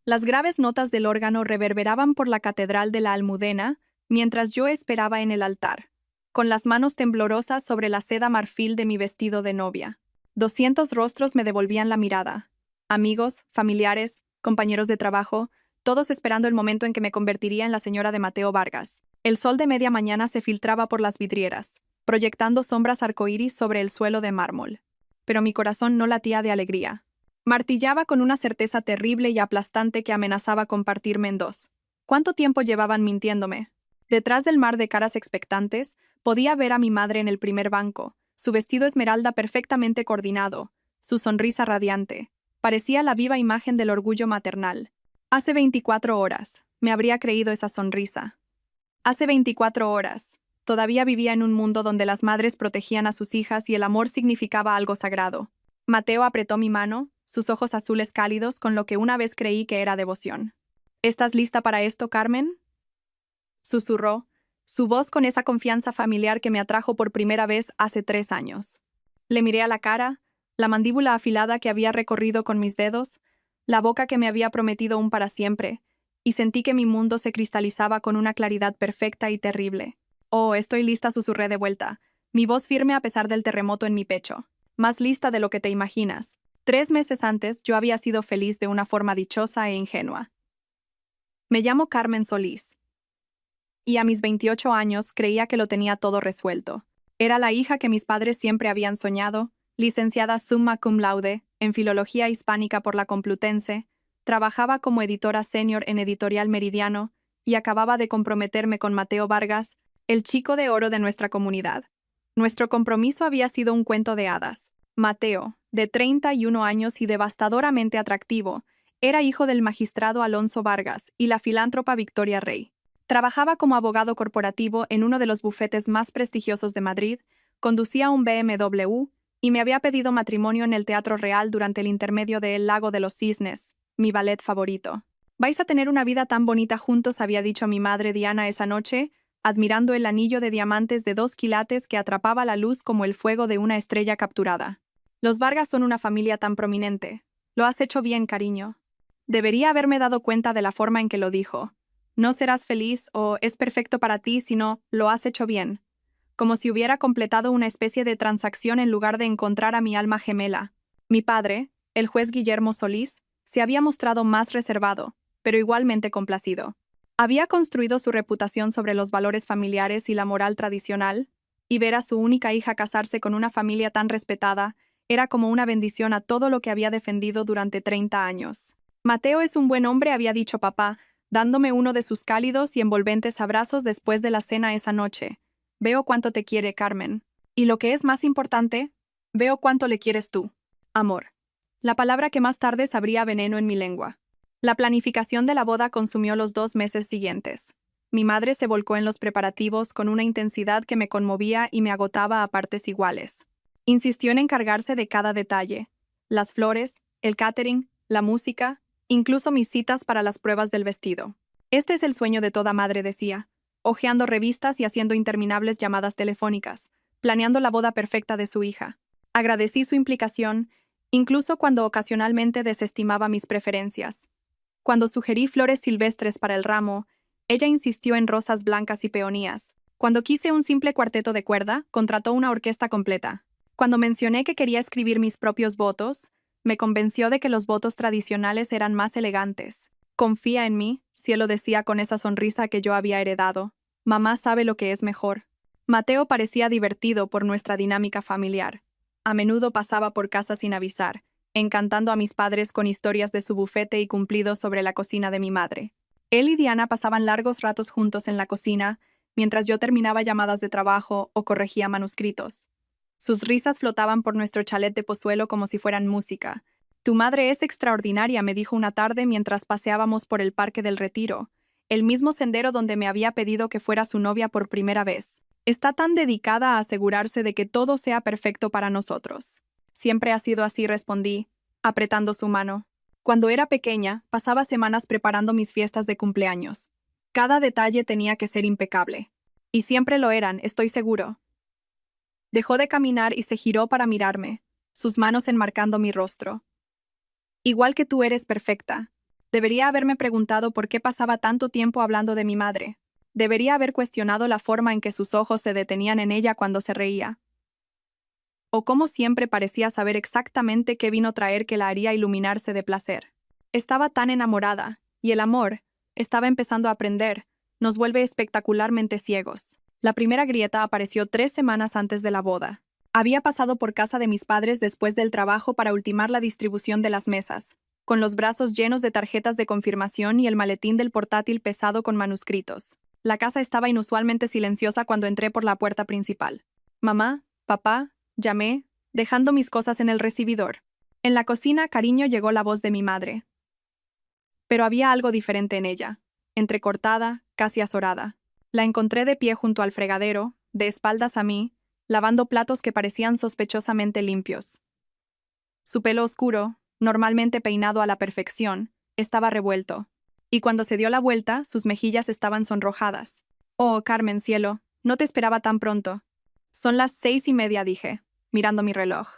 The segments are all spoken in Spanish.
Las graves notas del órgano reverberaban por la catedral de la Almudena, mientras yo esperaba en el altar, con las manos temblorosas sobre la seda marfil de mi vestido de novia. 200 rostros me devolvían la mirada. Amigos, familiares, compañeros de trabajo, todos esperando el momento en que me convertiría en la señora de Mateo Vargas. El sol de media mañana se filtraba por las vidrieras, proyectando sombras arcoíris sobre el suelo de mármol. Pero mi corazón no latía de alegría. Martillaba con una certeza terrible y aplastante que amenazaba con partirme en dos. ¿Cuánto tiempo llevaban mintiéndome? Detrás del mar de caras expectantes, podía ver a mi madre en el primer banco, su vestido esmeralda perfectamente coordinado, su sonrisa radiante. Parecía la viva imagen del orgullo maternal. Hace 24 horas, me habría creído esa sonrisa. Hace 24 horas, todavía vivía en un mundo donde las madres protegían a sus hijas y el amor significaba algo sagrado. Mateo apretó mi mano, sus ojos azules cálidos con lo que una vez creí que era devoción. ¿Estás lista para esto, Carmen?, susurró, su voz con esa confianza familiar que me atrajo por primera vez hace 3 años. Le miré a la cara, la mandíbula afilada que había recorrido con mis dedos, la boca que me había prometido un para siempre, y sentí que mi mundo se cristalizaba con una claridad perfecta y terrible. Oh, estoy lista, susurré de vuelta, mi voz firme a pesar del terremoto en mi pecho. Más lista de lo que te imaginas. 3 meses antes yo había sido feliz de una forma dichosa e ingenua. Me llamo Carmen Solís. Y a mis 28 años creía que lo tenía todo resuelto. Era la hija que mis padres siempre habían soñado, licenciada summa cum laude en Filología Hispánica por la Complutense, trabajaba como editora senior en Editorial Meridiano y acababa de comprometerme con Mateo Vargas, el chico de oro de nuestra comunidad. Nuestro compromiso había sido un cuento de hadas. Mateo, de 31 años y devastadoramente atractivo, era hijo del magistrado Alonso Vargas y la filántropa Victoria Rey. Trabajaba como abogado corporativo en uno de los bufetes más prestigiosos de Madrid, conducía un BMW y me había pedido matrimonio en el Teatro Real durante el intermedio de El Lago de los Cisnes, mi ballet favorito. «Vais a tener una vida tan bonita juntos», había dicho a mi madre Diana esa noche, admirando el anillo de diamantes de 2 quilates que atrapaba la luz como el fuego de una estrella capturada. «Los Vargas son una familia tan prominente. Lo has hecho bien, cariño». Debería haberme dado cuenta de la forma en que lo dijo. No serás feliz o es perfecto para ti, sino lo has hecho bien. Como si hubiera completado una especie de transacción en lugar de encontrar a mi alma gemela. Mi padre, el juez Guillermo Solís, se había mostrado más reservado, pero igualmente complacido. Había construido su reputación sobre los valores familiares y la moral tradicional, y ver a su única hija casarse con una familia tan respetada era como una bendición a todo lo que había defendido durante 30 años. «Mateo es un buen hombre», había dicho papá, dándome uno de sus cálidos y envolventes abrazos después de la cena esa noche. «Veo cuánto te quiere, Carmen. Y lo que es más importante, veo cuánto le quieres tú. Amor». La palabra que más tarde sabría veneno en mi lengua. La planificación de la boda consumió los 2 meses siguientes. Mi madre se volcó en los preparativos con una intensidad que me conmovía y me agotaba a partes iguales. Insistió en encargarse de cada detalle: las flores, el catering, la música, incluso mis citas para las pruebas del vestido. «Este es el sueño de toda madre», decía, hojeando revistas y haciendo interminables llamadas telefónicas, planeando la boda perfecta de su hija. Agradecí su implicación, incluso cuando ocasionalmente desestimaba mis preferencias. Cuando sugerí flores silvestres para el ramo, ella insistió en rosas blancas y peonías. Cuando quise un simple cuarteto de cuerda, contrató una orquesta completa. Cuando mencioné que quería escribir mis propios votos, me convenció de que los votos tradicionales eran más elegantes. «Confía en mí», cielo, decía con esa sonrisa que yo había heredado. «Mamá sabe lo que es mejor». Mateo parecía divertido por nuestra dinámica familiar. A menudo pasaba por casa sin avisar, encantando a mis padres con historias de su bufete y cumplidos sobre la cocina de mi madre. Él y Diana pasaban largos ratos juntos en la cocina, mientras yo terminaba llamadas de trabajo o corregía manuscritos. Sus risas flotaban por nuestro chalet de Pozuelo como si fueran música. «Tu madre es extraordinaria», me dijo una tarde mientras paseábamos por el Parque del Retiro, el mismo sendero donde me había pedido que fuera su novia por primera vez. «Está tan dedicada a asegurarse de que todo sea perfecto para nosotros». «Siempre ha sido así», respondí, apretando su mano. Cuando era pequeña, pasaba semanas preparando mis fiestas de cumpleaños. Cada detalle tenía que ser impecable. Y siempre lo eran, estoy seguro. Dejó de caminar y se giró para mirarme, sus manos enmarcando mi rostro. «Igual que tú eres perfecta». Debería haberme preguntado por qué pasaba tanto tiempo hablando de mi madre. Debería haber cuestionado la forma en que sus ojos se detenían en ella cuando se reía. O cómo siempre parecía saber exactamente qué vino traer que la haría iluminarse de placer. Estaba tan enamorada, y el amor, estaba empezando a aprender, nos vuelve espectacularmente ciegos. La primera grieta apareció 3 semanas antes de la boda. Había pasado por casa de mis padres después del trabajo para ultimar la distribución de las mesas, con los brazos llenos de tarjetas de confirmación y el maletín del portátil pesado con manuscritos. La casa estaba inusualmente silenciosa cuando entré por la puerta principal. Mamá, papá, llamé, dejando mis cosas en el recibidor. En la cocina, cariño, llegó la voz de mi madre. Pero había algo diferente en ella, entrecortada, casi azorada. La encontré de pie junto al fregadero, de espaldas a mí, lavando platos que parecían sospechosamente limpios. Su pelo oscuro, normalmente peinado a la perfección, estaba revuelto, y cuando se dio la vuelta, sus mejillas estaban sonrojadas. Oh, Carmen, cielo, no te esperaba tan pronto. Son las 6:30, dije, mirando mi reloj.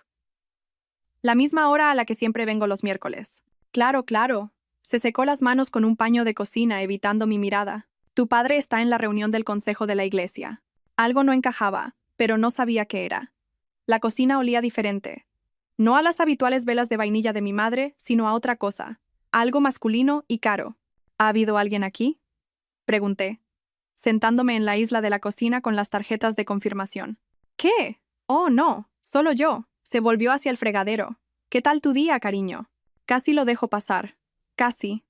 La misma hora a la que siempre vengo los miércoles. Claro, claro. Se secó las manos con un paño de cocina, evitando mi mirada. Tu padre está en la reunión del consejo de la iglesia. Algo no encajaba, pero no sabía qué era. La cocina olía diferente. No a las habituales velas de vainilla de mi madre, sino a otra cosa. Algo masculino y caro. ¿Ha habido alguien aquí? Pregunté, sentándome en la isla de la cocina con las tarjetas de confirmación. ¿Qué? Oh, no, solo yo. Se volvió hacia el fregadero. ¿Qué tal tu día, cariño? Casi lo dejo pasar. Casi.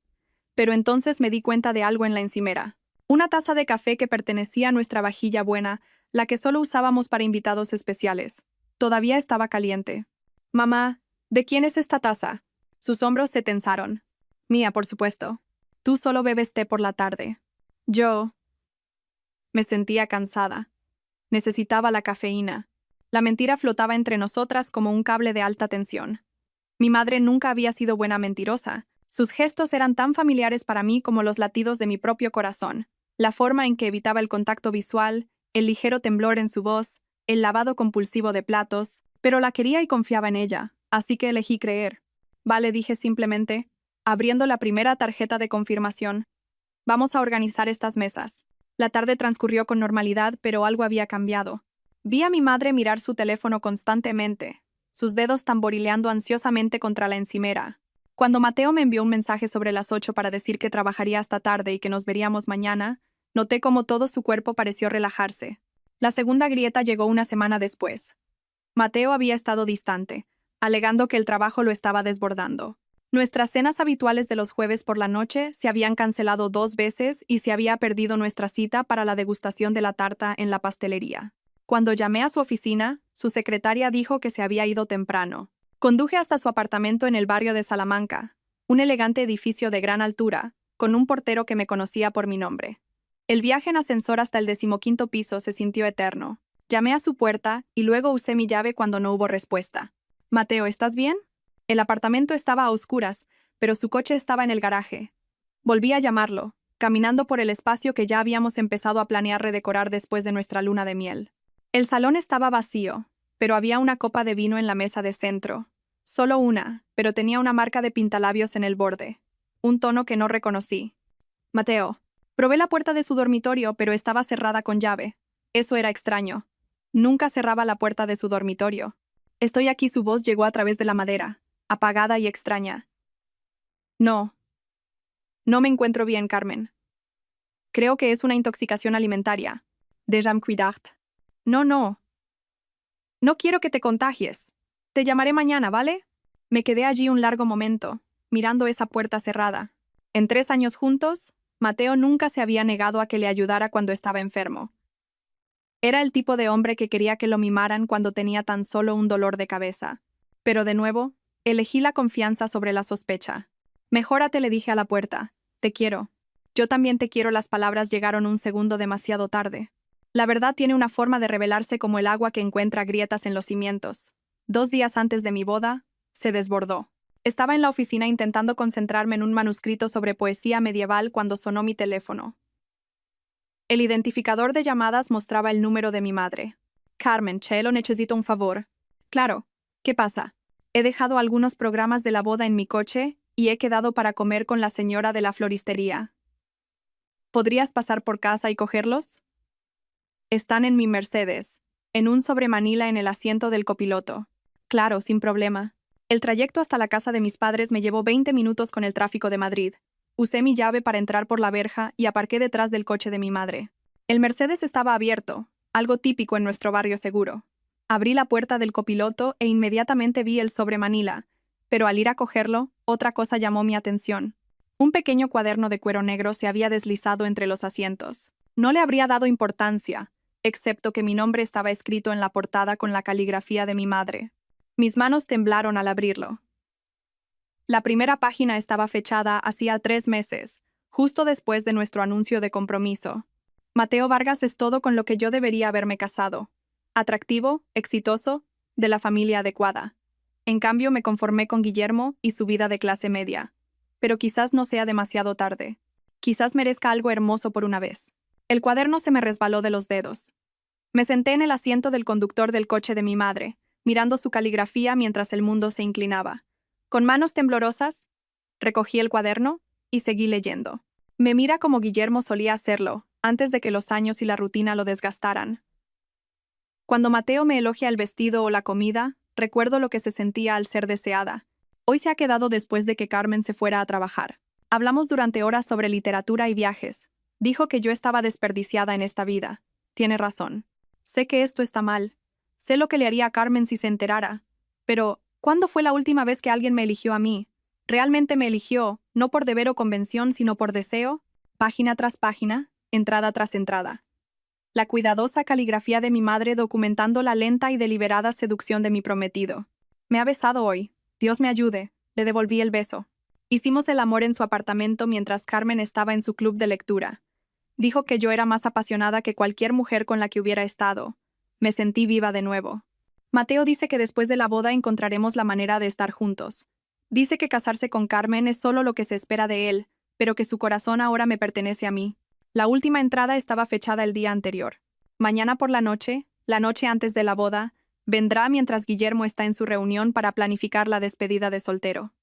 Pero entonces me di cuenta de algo en la encimera. Una taza de café que pertenecía a nuestra vajilla buena, la que solo usábamos para invitados especiales. Todavía estaba caliente. Mamá, ¿de quién es esta taza? Sus hombros se tensaron. Mía, por supuesto. Tú solo bebes té por la tarde. Yo... Me sentía cansada. Necesitaba la cafeína. La mentira flotaba entre nosotras como un cable de alta tensión. Mi madre nunca había sido buena mentirosa. Sus gestos eran tan familiares para mí como los latidos de mi propio corazón. La forma en que evitaba el contacto visual, el ligero temblor en su voz, el lavado compulsivo de platos, pero la quería y confiaba en ella, así que elegí creer. Vale, dije simplemente, abriendo la primera tarjeta de confirmación. Vamos a organizar estas mesas. La tarde transcurrió con normalidad, pero algo había cambiado. Vi a mi madre mirar su teléfono constantemente, sus dedos tamborileando ansiosamente contra la encimera. Cuando Mateo me envió un mensaje sobre las 8 para decir que trabajaría hasta tarde y que nos veríamos mañana, noté cómo todo su cuerpo pareció relajarse. La segunda grieta llegó una semana después. Mateo había estado distante, alegando que el trabajo lo estaba desbordando. Nuestras cenas habituales de los jueves por la noche se habían cancelado 2 veces y se había perdido nuestra cita para la degustación de la tarta en la pastelería. Cuando llamé a su oficina, su secretaria dijo que se había ido temprano. Conduje hasta su apartamento en el barrio de Salamanca, un elegante edificio de gran altura, con un portero que me conocía por mi nombre. El viaje en ascensor hasta el 15º piso se sintió eterno. Llamé a su puerta y luego usé mi llave cuando no hubo respuesta. Mateo, ¿estás bien? El apartamento estaba a oscuras, pero su coche estaba en el garaje. Volví a llamarlo, caminando por el espacio que ya habíamos empezado a planear redecorar después de nuestra luna de miel. El salón estaba vacío, pero había una copa de vino en la mesa de centro. Solo una, pero tenía una marca de pintalabios en el borde. Un tono que no reconocí. Mateo. Probé la puerta de su dormitorio, pero estaba cerrada con llave. Eso era extraño. Nunca cerraba la puerta de su dormitorio. Estoy aquí, su voz llegó a través de la madera, apagada y extraña. No. No me encuentro bien, Carmen. Creo que es una intoxicación alimentaria. Déjà me cuidart. No, no. No quiero que te contagies. Te llamaré mañana, ¿vale? Me quedé allí un largo momento, mirando esa puerta cerrada. En 3 años juntos, Mateo nunca se había negado a que le ayudara cuando estaba enfermo. Era el tipo de hombre que quería que lo mimaran cuando tenía tan solo un dolor de cabeza. Pero de nuevo, elegí la confianza sobre la sospecha. Mejórate, le dije a la puerta. Te quiero. Yo también te quiero. Las palabras llegaron un segundo demasiado tarde. La verdad tiene una forma de revelarse como el agua que encuentra grietas en los cimientos. 2 días antes de mi boda, se desbordó. Estaba en la oficina intentando concentrarme en un manuscrito sobre poesía medieval cuando sonó mi teléfono. El identificador de llamadas mostraba el número de mi madre. Carmen, Chelo, necesito un favor. Claro. ¿Qué pasa? He dejado algunos programas de la boda en mi coche y he quedado para comer con la señora de la floristería. ¿Podrías pasar por casa y cogerlos? Están en mi Mercedes, en un sobremanila en el asiento del copiloto. Claro, sin problema. El trayecto hasta la casa de mis padres me llevó 20 minutos con el tráfico de Madrid. Usé mi llave para entrar por la verja y aparqué detrás del coche de mi madre. El Mercedes estaba abierto, algo típico en nuestro barrio seguro. Abrí la puerta del copiloto e inmediatamente vi el sobremanila, pero al ir a cogerlo, otra cosa llamó mi atención. Un pequeño cuaderno de cuero negro se había deslizado entre los asientos. No le habría dado importancia, excepto que mi nombre estaba escrito en la portada con la caligrafía de mi madre. Mis manos temblaron al abrirlo. La primera página estaba fechada hacía 3 meses, justo después de nuestro anuncio de compromiso. Mateo Vargas es todo con lo que yo debería haberme casado. Atractivo, exitoso, de la familia adecuada. En cambio, me conformé con Guillermo y su vida de clase media. Pero quizás no sea demasiado tarde. Quizás merezca algo hermoso por una vez. El cuaderno se me resbaló de los dedos. Me senté en el asiento del conductor del coche de mi madre, mirando su caligrafía mientras el mundo se inclinaba. Con manos temblorosas, recogí el cuaderno y seguí leyendo. Me mira como Guillermo solía hacerlo, antes de que los años y la rutina lo desgastaran. Cuando Mateo me elogia el vestido o la comida, recuerdo lo que se sentía al ser deseada. Hoy se ha quedado después de que Carmen se fuera a trabajar. Hablamos durante horas sobre literatura y viajes. Dijo que yo estaba desperdiciada en esta vida. Tiene razón. Sé que esto está mal. Sé lo que le haría a Carmen si se enterara. Pero, ¿cuándo fue la última vez que alguien me eligió a mí? ¿Realmente me eligió, no por deber o convención, sino por deseo? Página tras página, entrada tras entrada. La cuidadosa caligrafía de mi madre documentando la lenta y deliberada seducción de mi prometido. Me ha besado hoy. Dios me ayude. Le devolví el beso. Hicimos el amor en su apartamento mientras Carmen estaba en su club de lectura. Dijo que yo era más apasionada que cualquier mujer con la que hubiera estado. Me sentí viva de nuevo. Mateo dice que después de la boda encontraremos la manera de estar juntos. Dice que casarse con Carmen es solo lo que se espera de él, pero que su corazón ahora me pertenece a mí. La última entrada estaba fechada el día anterior. Mañana por la noche antes de la boda, vendrá mientras Guillermo está en su reunión para planificar la despedida de soltero.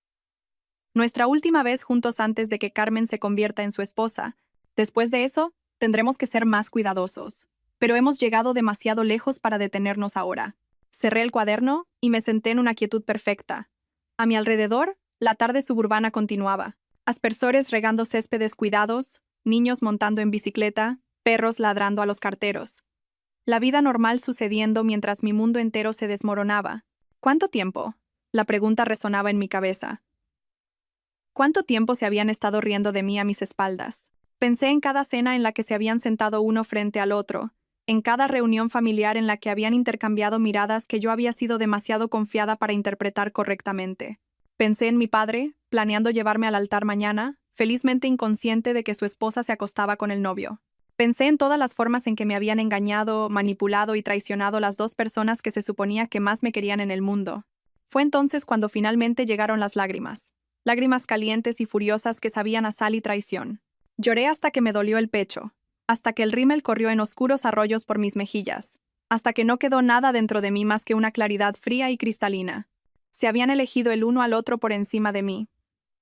Nuestra última vez juntos antes de que Carmen se convierta en su esposa. Después de eso, tendremos que ser más cuidadosos. Pero hemos llegado demasiado lejos para detenernos ahora. Cerré el cuaderno y me senté en una quietud perfecta. A mi alrededor, la tarde suburbana continuaba. Aspersores regando céspedes cuidados, niños montando en bicicleta, perros ladrando a los carteros. La vida normal sucediendo mientras mi mundo entero se desmoronaba. ¿Cuánto tiempo? La pregunta resonaba en mi cabeza. ¿Cuánto tiempo se habían estado riendo de mí a mis espaldas? Pensé en cada cena en la que se habían sentado uno frente al otro, en cada reunión familiar en la que habían intercambiado miradas que yo había sido demasiado confiada para interpretar correctamente. Pensé en mi padre, planeando llevarme al altar mañana, felizmente inconsciente de que su esposa se acostaba con el novio. Pensé en todas las formas en que me habían engañado, manipulado y traicionado las 2 personas que se suponía que más me querían en el mundo. Fue entonces cuando finalmente llegaron las lágrimas. Lágrimas calientes y furiosas que sabían a sal y traición. Lloré hasta que me dolió el pecho, hasta que el rímel corrió en oscuros arroyos por mis mejillas, hasta que no quedó nada dentro de mí más que una claridad fría y cristalina. Se habían elegido el uno al otro por encima de mí.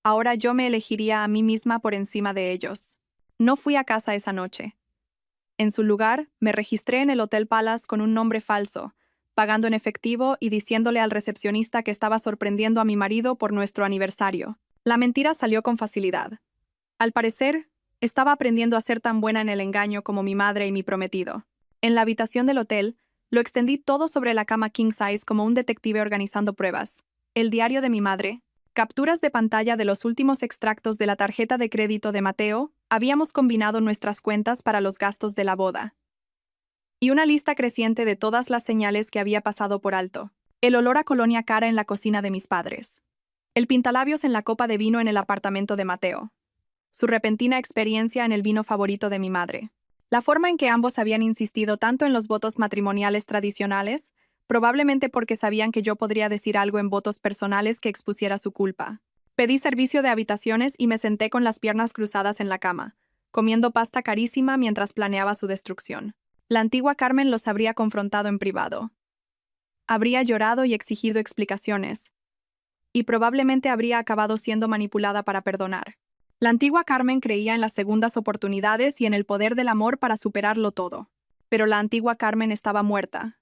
Ahora yo me elegiría a mí misma por encima de ellos. No fui a casa esa noche. En su lugar, me registré en el Hotel Palace con un nombre falso, pagando en efectivo y diciéndole al recepcionista que estaba sorprendiendo a mi marido por nuestro aniversario. La mentira salió con facilidad. Al parecer, estaba aprendiendo a ser tan buena en el engaño como mi madre y mi prometido. En la habitación del hotel, lo extendí todo sobre la cama king size como un detective organizando pruebas. El diario de mi madre, capturas de pantalla de los últimos extractos de la tarjeta de crédito de Mateo, habíamos combinado nuestras cuentas para los gastos de la boda. Y una lista creciente de todas las señales que había pasado por alto. El olor a colonia cara en la cocina de mis padres. El pintalabios en la copa de vino en el apartamento de Mateo. Su repentina experiencia en el vino favorito de mi madre. La forma en que ambos habían insistido tanto en los votos matrimoniales tradicionales, probablemente porque sabían que yo podría decir algo en votos personales que expusiera su culpa. Pedí servicio de habitaciones y me senté con las piernas cruzadas en la cama, comiendo pasta carísima mientras planeaba su destrucción. La antigua Carmen los habría confrontado en privado. Habría llorado y exigido explicaciones. y probablemente habría acabado siendo manipulada para perdonar. La antigua Carmen creía en las segundas oportunidades y en el poder del amor para superarlo todo. Pero la antigua Carmen estaba muerta.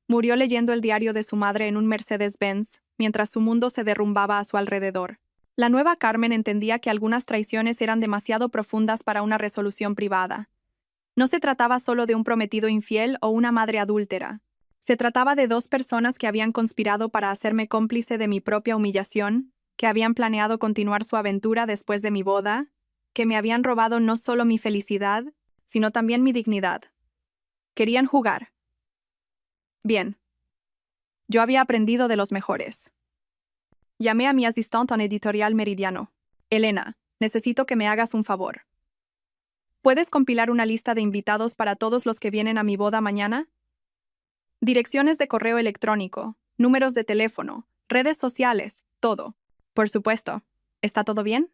Murió leyendo el diario de su madre en un Mercedes-Benz, mientras su mundo se derrumbaba a su alrededor. La nueva Carmen entendía que algunas traiciones eran demasiado profundas para una resolución privada. No se trataba solo de un prometido infiel o una madre adúltera. Se trataba de dos personas que habían conspirado para hacerme cómplice de mi propia humillación, que habían planeado continuar su aventura después de mi boda, que me habían robado no solo mi felicidad, sino también mi dignidad. Querían jugar. Bien. Yo había aprendido de los mejores. Llamé a mi asistente en Editorial Meridiano. Elena, necesito que me hagas un favor. ¿Puedes compilar una lista de invitados para todos los que vienen a mi boda mañana? Direcciones de correo electrónico, números de teléfono, redes sociales, todo. Por supuesto. ¿Está todo bien?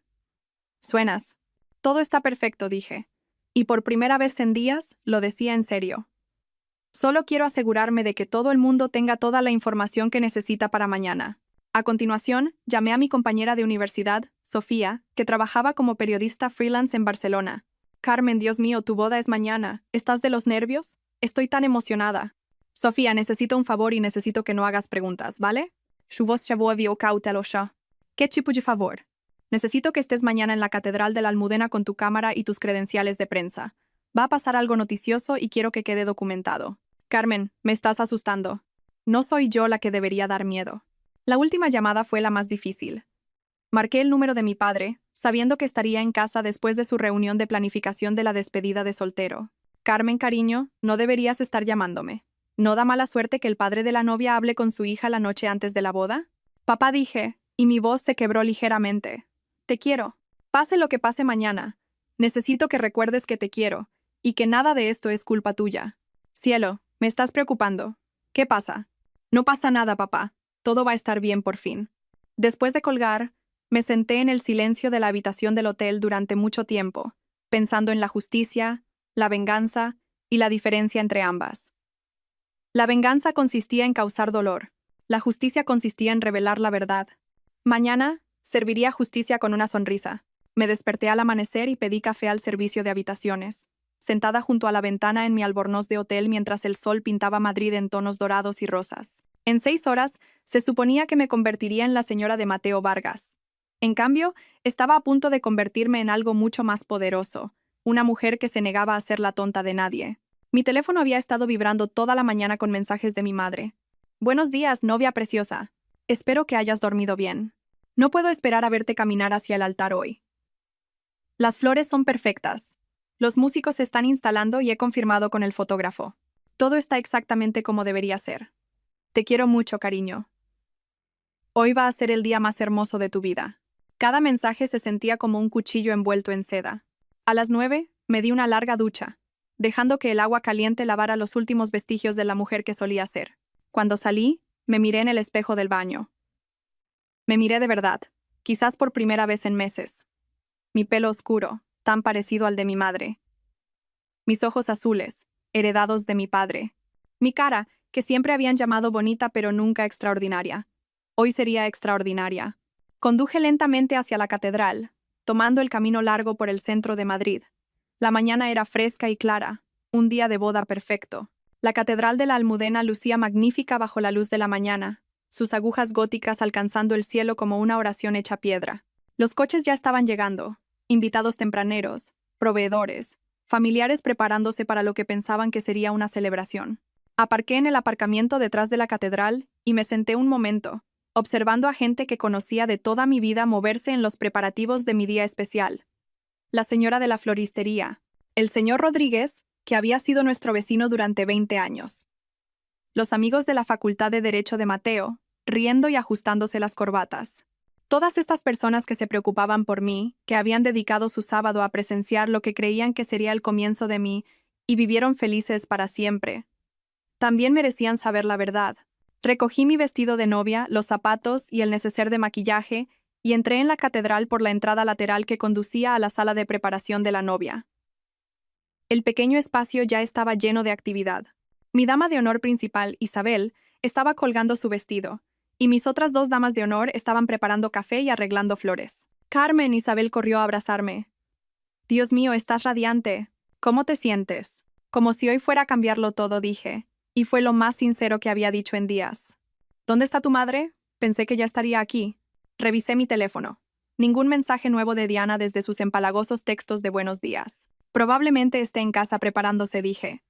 Suenas. Todo está perfecto, dije. Y por primera vez en días, lo decía en serio. Solo quiero asegurarme de que todo el mundo tenga toda la información que necesita para mañana. A continuación, llamé a mi compañera de universidad, Sofía, que trabajaba como periodista freelance en Barcelona. Carmen, Dios mío, tu boda es mañana. ¿Estás de los nervios? Estoy tan emocionada. Sofía, necesito un favor y necesito que no hagas preguntas, ¿vale? ¿Qué tipo de favor? Necesito que estés mañana en la Catedral de la Almudena con tu cámara y tus credenciales de prensa. Va a pasar algo noticioso y quiero que quede documentado. Carmen, me estás asustando. No soy yo la que debería dar miedo. La última llamada fue la más difícil. Marqué el número de mi padre, sabiendo que estaría en casa después de su reunión de planificación de la despedida de soltero. Carmen, cariño, no deberías estar llamándome. ¿No da mala suerte que el padre de la novia hable con su hija la noche antes de la boda? Papá, dije, y mi voz se quebró ligeramente. Te quiero. Pase lo que pase mañana. Necesito que recuerdes que te quiero, y que nada de esto es culpa tuya. Cielo, me estás preocupando. ¿Qué pasa? No pasa nada, papá. Todo va a estar bien por fin. Después de colgar, me senté en el silencio de la habitación del hotel durante mucho tiempo, pensando en la justicia, la venganza y la diferencia entre ambas. La venganza consistía en causar dolor. La justicia consistía en revelar la verdad. Mañana, serviría justicia con una sonrisa. Me desperté al amanecer y pedí café al servicio de habitaciones, sentada junto a la ventana en mi albornoz de hotel mientras el sol pintaba Madrid en tonos dorados y rosas. En 6 horas, se suponía que me convertiría en la señora de Mateo Vargas. En cambio, estaba a punto de convertirme en algo mucho más poderoso, una mujer que se negaba a ser la tonta de nadie. Mi teléfono había estado vibrando toda la mañana con mensajes de mi madre. Buenos días, novia preciosa. Espero que hayas dormido bien. No puedo esperar a verte caminar hacia el altar hoy. Las flores son perfectas. Los músicos se están instalando y he confirmado con el fotógrafo. Todo está exactamente como debería ser. Te quiero mucho, cariño. Hoy va a ser el día más hermoso de tu vida. Cada mensaje se sentía como un cuchillo envuelto en seda. A las 9, me di una larga ducha, dejando que el agua caliente lavara los últimos vestigios de la mujer que solía ser. Cuando salí, me miré en el espejo del baño. Me miré de verdad, quizás por primera vez en meses. Mi pelo oscuro, tan parecido al de mi madre. Mis ojos azules, heredados de mi padre. Mi cara, que siempre habían llamado bonita pero nunca extraordinaria. Hoy sería extraordinaria. Conduje lentamente hacia la catedral, tomando el camino largo por el centro de Madrid. La mañana era fresca y clara, un día de boda perfecto. La catedral de la Almudena lucía magnífica bajo la luz de la mañana, sus agujas góticas alcanzando el cielo como una oración hecha piedra. Los coches ya estaban llegando, invitados tempraneros, proveedores, familiares preparándose para lo que pensaban que sería una celebración. Aparqué en el aparcamiento detrás de la catedral y me senté un momento, observando a gente que conocía de toda mi vida moverse en los preparativos de mi día especial. La señora de la floristería, el señor Rodríguez, que había sido nuestro vecino durante 20 años. Los amigos de la Facultad de Derecho de Mateo, riendo y ajustándose las corbatas. Todas estas personas que se preocupaban por mí, que habían dedicado su sábado a presenciar lo que creían que sería el comienzo de mí y vivieron felices para siempre. También merecían saber la verdad. Recogí mi vestido de novia, los zapatos y el neceser de maquillaje y entré en la catedral por la entrada lateral que conducía a la sala de preparación de la novia. El pequeño espacio ya estaba lleno de actividad. Mi dama de honor principal, Isabel, estaba colgando su vestido, y mis otras dos damas de honor estaban preparando café y arreglando flores. Carmen, Isabel corrió a abrazarme. Dios mío, estás radiante. ¿Cómo te sientes? Como si hoy fuera a cambiarlo todo, dije, y fue lo más sincero que había dicho en días. ¿Dónde está tu madre? Pensé que ya estaría aquí. Revisé mi teléfono. Ningún mensaje nuevo de Diana desde sus empalagosos textos de buenos días. Probablemente esté en casa preparándose, dije.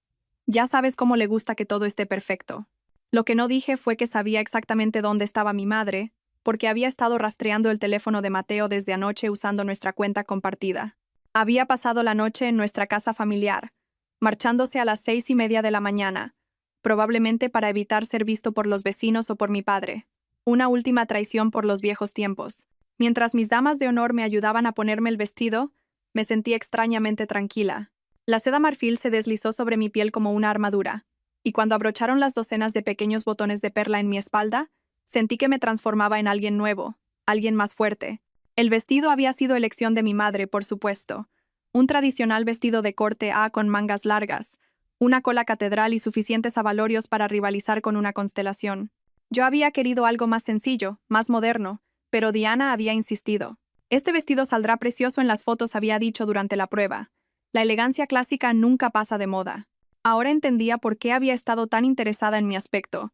Ya sabes cómo le gusta que todo esté perfecto. Lo que no dije fue que sabía exactamente dónde estaba mi madre, porque había estado rastreando el teléfono de Mateo desde anoche usando nuestra cuenta compartida. Había pasado la noche en nuestra casa familiar, marchándose a las 6:30 de la mañana, probablemente para evitar ser visto por los vecinos o por mi padre. Una última traición por los viejos tiempos. Mientras mis damas de honor me ayudaban a ponerme el vestido, me sentí extrañamente tranquila. La seda marfil se deslizó sobre mi piel como una armadura, y cuando abrocharon las docenas de pequeños botones de perla en mi espalda, sentí que me transformaba en alguien nuevo, alguien más fuerte. El vestido había sido elección de mi madre, por supuesto. Un tradicional vestido de corte A con mangas largas, una cola catedral y suficientes abalorios para rivalizar con una constelación. Yo había querido algo más sencillo, más moderno, pero Diana había insistido. Este vestido saldrá precioso en las fotos, había dicho durante la prueba. La elegancia clásica nunca pasa de moda. Ahora entendía por qué había estado tan interesada en mi aspecto.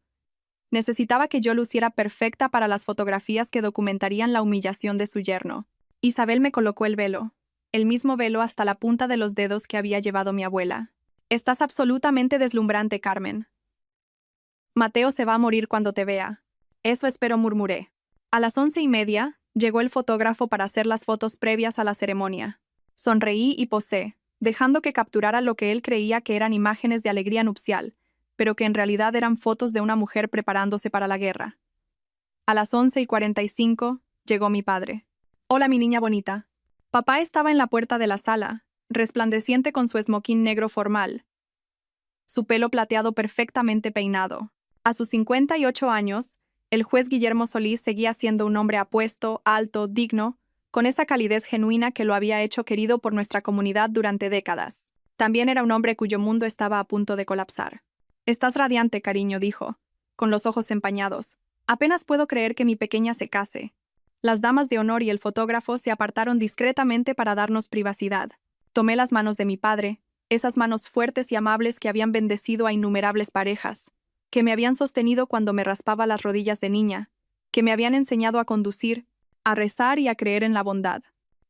Necesitaba que yo luciera perfecta para las fotografías que documentarían la humillación de su yerno. Isabel me colocó el velo, el mismo velo hasta la punta de los dedos que había llevado mi abuela. Estás absolutamente deslumbrante, Carmen. Mateo se va a morir cuando te vea. Eso espero, murmuré. A las 11:30, llegó el fotógrafo para hacer las fotos previas a la ceremonia. Sonreí y posé, dejando que capturara lo que él creía que eran imágenes de alegría nupcial, pero que en realidad eran fotos de una mujer preparándose para la guerra. A las 11:45, llegó mi padre. Hola, mi niña bonita. Papá estaba en la puerta de la sala, resplandeciente con su esmoquín negro formal, su pelo plateado perfectamente peinado. A sus 58 años, el juez Guillermo Solís seguía siendo un hombre apuesto, alto, digno, con esa calidez genuina que lo había hecho querido por nuestra comunidad durante décadas. También era un hombre cuyo mundo estaba a punto de colapsar. Estás radiante, cariño, dijo, con los ojos empañados. Apenas puedo creer que mi pequeña se case. Las damas de honor y el fotógrafo se apartaron discretamente para darnos privacidad. Tomé las manos de mi padre, esas manos fuertes y amables que habían bendecido a innumerables parejas, que me habían sostenido cuando me raspaba las rodillas de niña, que me habían enseñado a conducir, a rezar y a creer en la bondad.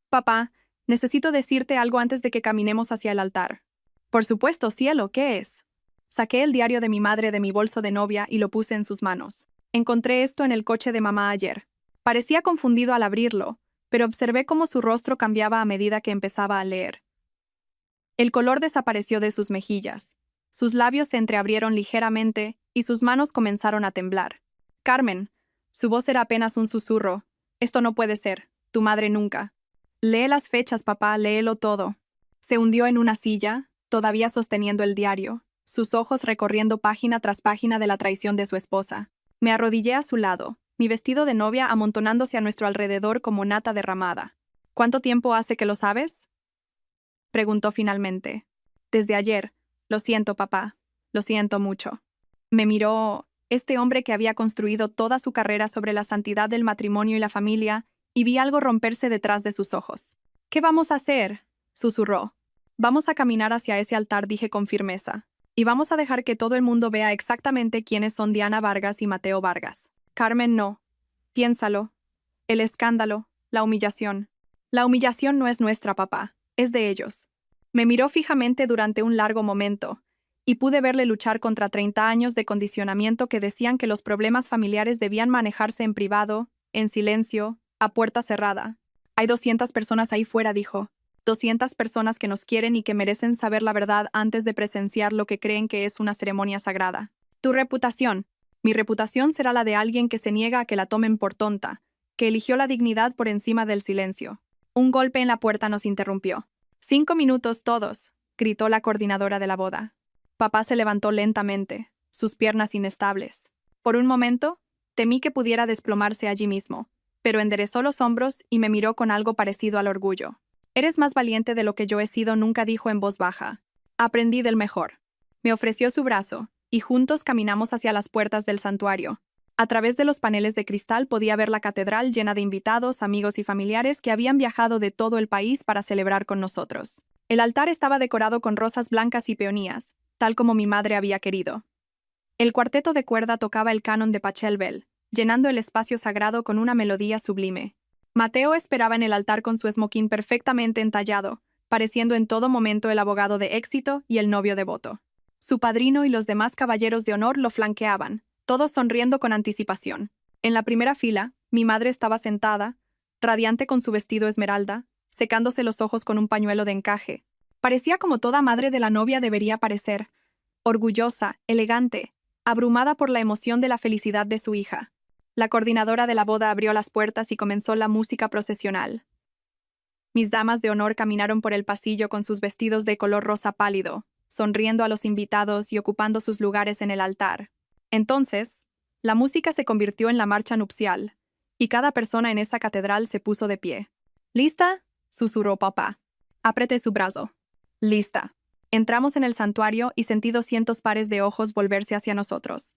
Papá, necesito decirte algo antes de que caminemos hacia el altar. Por supuesto, cielo, ¿qué es? Saqué el diario de mi madre de mi bolso de novia y lo puse en sus manos. Encontré esto en el coche de mamá ayer. Parecía confundido al abrirlo, pero observé cómo su rostro cambiaba a medida que empezaba a leer. El color desapareció de sus mejillas. Sus labios se entreabrieron ligeramente y sus manos comenzaron a temblar. Carmen, su voz era apenas un susurro. Esto no puede ser. Tu madre nunca. Lee las fechas, papá, léelo todo. Se hundió en una silla, todavía sosteniendo el diario, sus ojos recorriendo página tras página de la traición de su esposa. Me arrodillé a su lado, mi vestido de novia amontonándose a nuestro alrededor como nata derramada. ¿Cuánto tiempo hace que lo sabes? Preguntó finalmente. Desde ayer. Lo siento, papá. Lo siento mucho. Me miró, este hombre que había construido toda su carrera sobre la santidad del matrimonio y la familia, y vi algo romperse detrás de sus ojos. ¿Qué vamos a hacer? Susurró. Vamos a caminar hacia ese altar, dije con firmeza. Y vamos a dejar que todo el mundo vea exactamente quiénes son Diana Vargas y Mateo Vargas. Carmen, no. Piénsalo. El escándalo, la humillación. La humillación no es nuestra, papá. Es de ellos. Me miró fijamente durante un largo momento, y pude verle luchar contra 30 años de condicionamiento que decían que los problemas familiares debían manejarse en privado, en silencio, a puerta cerrada. Hay 200 personas ahí fuera, dijo. 200 personas que nos quieren y que merecen saber la verdad antes de presenciar lo que creen que es una ceremonia sagrada. Tu reputación. Mi reputación será la de alguien que se niega a que la tomen por tonta, que eligió la dignidad por encima del silencio. Un golpe en la puerta nos interrumpió. 5 minutos todos, gritó la coordinadora de la boda. Papá se levantó lentamente, sus piernas inestables. Por un momento, temí que pudiera desplomarse allí mismo, pero enderezó los hombros y me miró con algo parecido al orgullo. Eres más valiente de lo que yo he sido, nunca, dijo en voz baja. Aprendí del mejor. Me ofreció su brazo, y juntos caminamos hacia las puertas del santuario. A través de los paneles de cristal podía ver la catedral llena de invitados, amigos y familiares que habían viajado de todo el país para celebrar con nosotros. El altar estaba decorado con rosas blancas y peonías, tal como mi madre había querido. El cuarteto de cuerda tocaba el canon de Pachelbel, llenando el espacio sagrado con una melodía sublime. Mateo esperaba en el altar con su esmoquín perfectamente entallado, pareciendo en todo momento el abogado de éxito y el novio devoto. Su padrino y los demás caballeros de honor lo flanqueaban, todos sonriendo con anticipación. En la primera fila, mi madre estaba sentada, radiante con su vestido esmeralda, secándose los ojos con un pañuelo de encaje. Parecía como toda madre de la novia debería parecer, orgullosa, elegante, abrumada por la emoción de la felicidad de su hija. La coordinadora de la boda abrió las puertas y comenzó la música procesional. Mis damas de honor caminaron por el pasillo con sus vestidos de color rosa pálido, sonriendo a los invitados y ocupando sus lugares en el altar. Entonces, la música se convirtió en la marcha nupcial, y cada persona en esa catedral se puso de pie. ¿Lista?, susurró papá. Apreté su brazo. Lista. Entramos en el santuario y sentí 200 pares de ojos volverse hacia nosotros.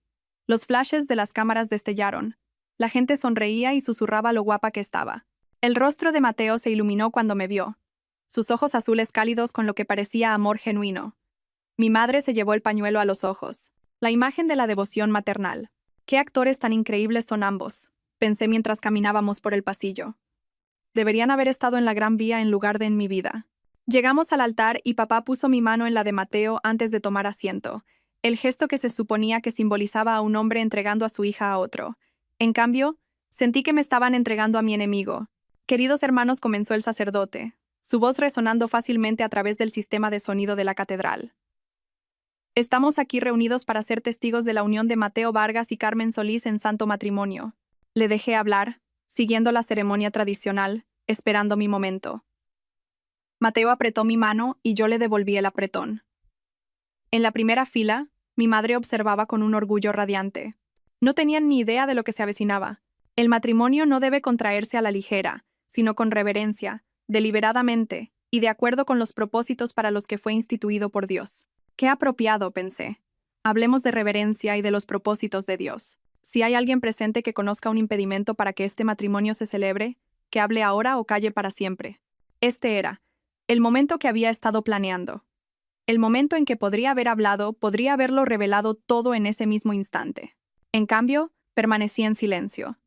Los flashes de las cámaras destellaron. La gente sonreía y susurraba lo guapa que estaba. El rostro de Mateo se iluminó cuando me vio. Sus ojos azules cálidos con lo que parecía amor genuino. Mi madre se llevó el pañuelo a los ojos. La imagen de la devoción maternal. ¿Qué actores tan increíbles son ambos?, pensé mientras caminábamos por el pasillo. Deberían haber estado en la Gran Vía en lugar de en mi vida. Llegamos al altar y papá puso mi mano en la de Mateo antes de tomar asiento, el gesto que se suponía que simbolizaba a un hombre entregando a su hija a otro. En cambio, sentí que me estaban entregando a mi enemigo. Queridos hermanos, comenzó el sacerdote, su voz resonando fácilmente a través del sistema de sonido de la catedral. Estamos aquí reunidos para ser testigos de la unión de Mateo Vargas y Carmen Solís en santo matrimonio. Le dejé hablar, siguiendo la ceremonia tradicional, esperando mi momento. Mateo apretó mi mano y yo le devolví el apretón. En la primera fila, mi madre observaba con un orgullo radiante. No tenían ni idea de lo que se avecinaba. El matrimonio no debe contraerse a la ligera, sino con reverencia, deliberadamente, y de acuerdo con los propósitos para los que fue instituido por Dios. Qué apropiado, pensé. Hablemos de reverencia y de los propósitos de Dios. Si hay alguien presente que conozca un impedimento para que este matrimonio se celebre, que hable ahora o calle para siempre. Este era el momento que había estado planeando. El momento en que podría haber hablado, podría haberlo revelado todo en ese mismo instante. En cambio, permanecí en silencio.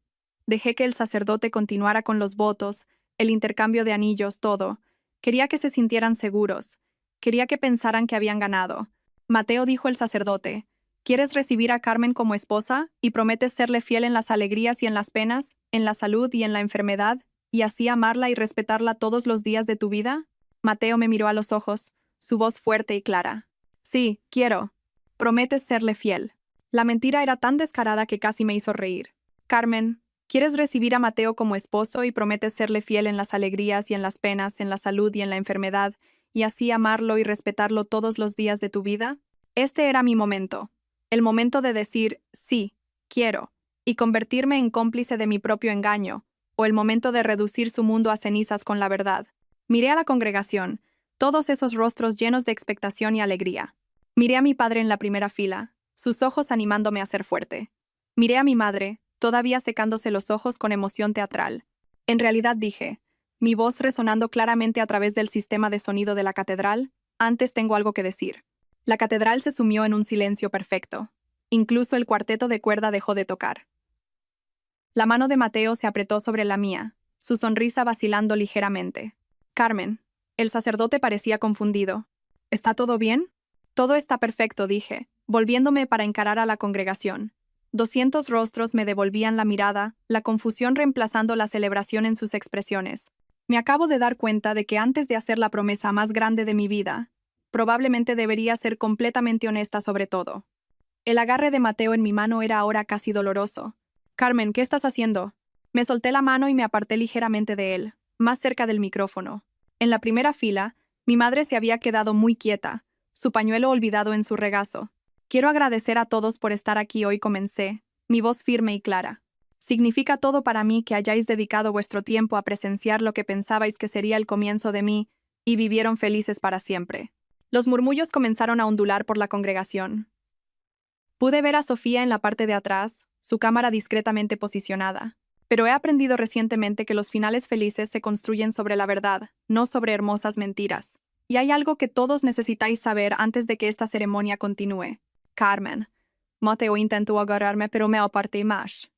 Dejé que el sacerdote continuara con los votos, el intercambio de anillos, todo. Quería que se sintieran seguros. Quería que pensaran que habían ganado. Mateo, dijo el sacerdote, ¿quieres recibir a Carmen como esposa y prometes serle fiel en las alegrías y en las penas, en la salud y en la enfermedad, y así amarla y respetarla todos los días de tu vida? Mateo me miró a los ojos, su voz fuerte y clara. Sí, quiero. Prometes serle fiel. La mentira era tan descarada que casi me hizo reír. Carmen, ¿quieres recibir a Mateo como esposo y prometes serle fiel en las alegrías y en las penas, en la salud y en la enfermedad, y así amarlo y respetarlo todos los días de tu vida? Este era mi momento. El momento de decir, sí, quiero, y convertirme en cómplice de mi propio engaño, o el momento de reducir su mundo a cenizas con la verdad. Miré a la congregación, todos esos rostros llenos de expectación y alegría. Miré a mi padre en la primera fila, sus ojos animándome a ser fuerte. Miré a mi madre, todavía secándose los ojos con emoción teatral. En realidad dije, mi voz resonando claramente a través del sistema de sonido de la catedral, antes tengo algo que decir. La catedral se sumió en un silencio perfecto. Incluso el cuarteto de cuerda dejó de tocar. La mano de Mateo se apretó sobre la mía, su sonrisa vacilando ligeramente. Carmen. El sacerdote parecía confundido. ¿Está todo bien? Todo está perfecto, dije, volviéndome para encarar a la congregación. 200 rostros me devolvían la mirada, la confusión reemplazando la celebración en sus expresiones. Me acabo de dar cuenta de que antes de hacer la promesa más grande de mi vida, probablemente debería ser completamente honesta sobre todo. El agarre de Mateo en mi mano era ahora casi doloroso. Carmen, ¿qué estás haciendo? Me solté la mano y me aparté ligeramente de él, más cerca del micrófono. En la primera fila, mi madre se había quedado muy quieta, su pañuelo olvidado en su regazo. Quiero agradecer a todos por estar aquí hoy, comencé, mi voz firme y clara. Significa todo para mí que hayáis dedicado vuestro tiempo a presenciar lo que pensabais que sería el comienzo de mí, y vivieron felices para siempre. Los murmullos comenzaron a ondular por la congregación. Pude ver a Sofía en la parte de atrás, su cámara discretamente posicionada. Pero he aprendido recientemente que los finales felices se construyen sobre la verdad, no sobre hermosas mentiras. Y hay algo que todos necesitáis saber antes de que esta ceremonia continúe. Carmen. Mateo intentó agarrarme, pero me aparté más.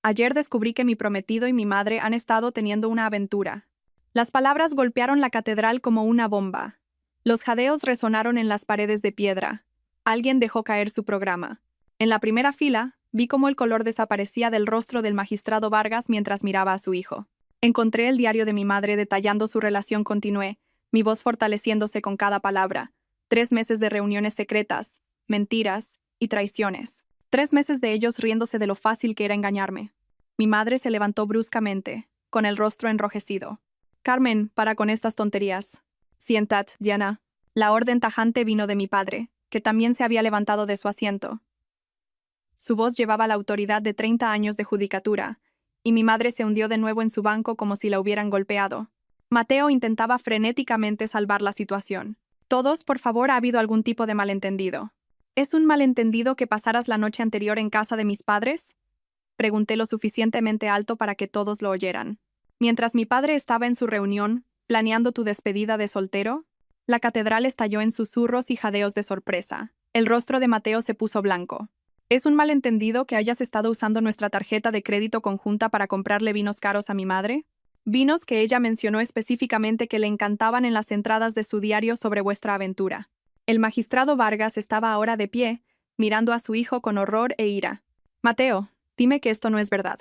Ayer descubrí que mi prometido y mi madre han estado teniendo una aventura. Las palabras golpearon la catedral como una bomba. Los jadeos resonaron en las paredes de piedra. Alguien dejó caer su programa. En la primera fila, vi cómo el color desaparecía del rostro del magistrado Vargas mientras miraba a su hijo. Encontré el diario de mi madre detallando su relación. Continué, mi voz fortaleciéndose con cada palabra. 3 meses de reuniones secretas, mentiras y traiciones. 3 meses de ellos riéndose de lo fácil que era engañarme. Mi madre se levantó bruscamente, con el rostro enrojecido. Carmen, para con estas tonterías. Siéntate, Diana. La orden tajante vino de mi padre, que también se había levantado de su asiento. Su voz llevaba la autoridad de 30 años de judicatura, y mi madre se hundió de nuevo en su banco como si la hubieran golpeado. Mateo intentaba frenéticamente salvar la situación. Todos, por favor, ha habido algún tipo de malentendido. ¿Es un malentendido que pasaras la noche anterior en casa de mis padres? Pregunté lo suficientemente alto para que todos lo oyeran. Mientras mi padre estaba en su reunión, planeando tu despedida de soltero, la catedral estalló en susurros y jadeos de sorpresa. El rostro de Mateo se puso blanco. ¿Es un malentendido que hayas estado usando nuestra tarjeta de crédito conjunta para comprarle vinos caros a mi madre? Vinos que ella mencionó específicamente que le encantaban en las entradas de su diario sobre vuestra aventura. El magistrado Vargas estaba ahora de pie, mirando a su hijo con horror e ira. Mateo, dime que esto no es verdad.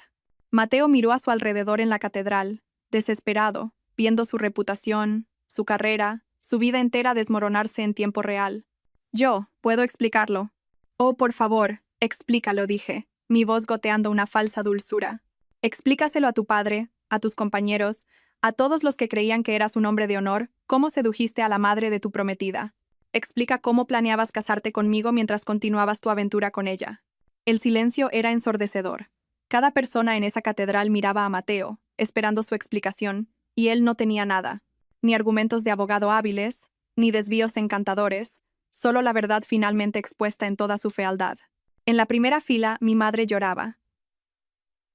Mateo miró a su alrededor en la catedral, desesperado, viendo su reputación, su carrera, su vida entera desmoronarse en tiempo real. Yo, puedo explicarlo. Oh, por favor, explícalo, dije, mi voz goteando una falsa dulzura. Explícaselo a tu padre, a tus compañeros, a todos los que creían que eras un hombre de honor, cómo sedujiste a la madre de tu prometida. Explica cómo planeabas casarte conmigo mientras continuabas tu aventura con ella. El silencio era ensordecedor. Cada persona en esa catedral miraba a Mateo, esperando su explicación, y él no tenía nada. Ni argumentos de abogado hábiles, ni desvíos encantadores, solo la verdad finalmente expuesta en toda su fealdad. En la primera fila, mi madre lloraba.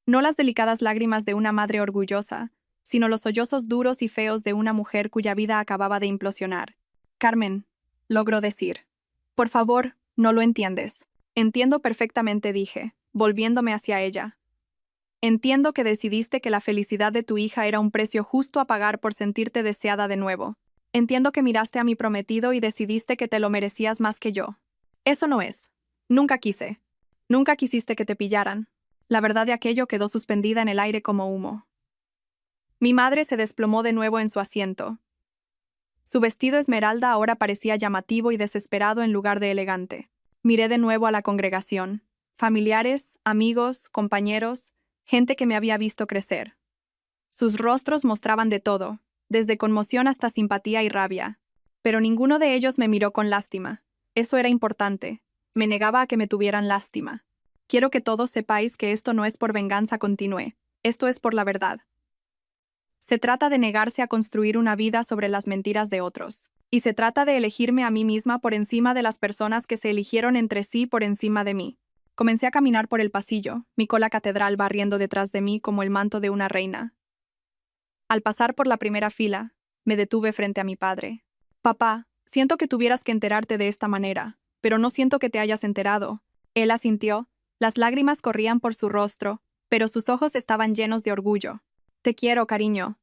No las delicadas lágrimas de una madre orgullosa, sino los sollozos duros y feos de una mujer cuya vida acababa de implosionar. Carmen, logró decir. Por favor, no lo entiendes. Entiendo perfectamente, dije, volviéndome hacia ella. Entiendo que decidiste que la felicidad de tu hija era un precio justo a pagar por sentirte deseada de nuevo. Entiendo que miraste a mi prometido y decidiste que te lo merecías más que yo. Eso no es. Nunca quise. Nunca quisiste que te pillaran. La verdad de aquello quedó suspendida en el aire como humo. Mi madre se desplomó de nuevo en su asiento. Su vestido esmeralda ahora parecía llamativo y desesperado en lugar de elegante. Miré de nuevo a la congregación. Familiares, amigos, compañeros, gente que me había visto crecer. Sus rostros mostraban de todo, desde conmoción hasta simpatía y rabia. Pero ninguno de ellos me miró con lástima. Eso era importante. Me negaba a que me tuvieran lástima. Quiero que todos sepáis que esto no es por venganza, continué. Esto es por la verdad. Se trata de negarse a construir una vida sobre las mentiras de otros. Y se trata de elegirme a mí misma por encima de las personas que se eligieron entre sí por encima de mí. Comencé a caminar por el pasillo, mi cola catedral barriendo detrás de mí como el manto de una reina. Al pasar por la primera fila, me detuve frente a mi padre. Papá, siento que tuvieras que enterarte de esta manera, pero no siento que te hayas enterado. Él asintió, las lágrimas corrían por su rostro, pero sus ojos estaban llenos de orgullo. Te quiero, cariño.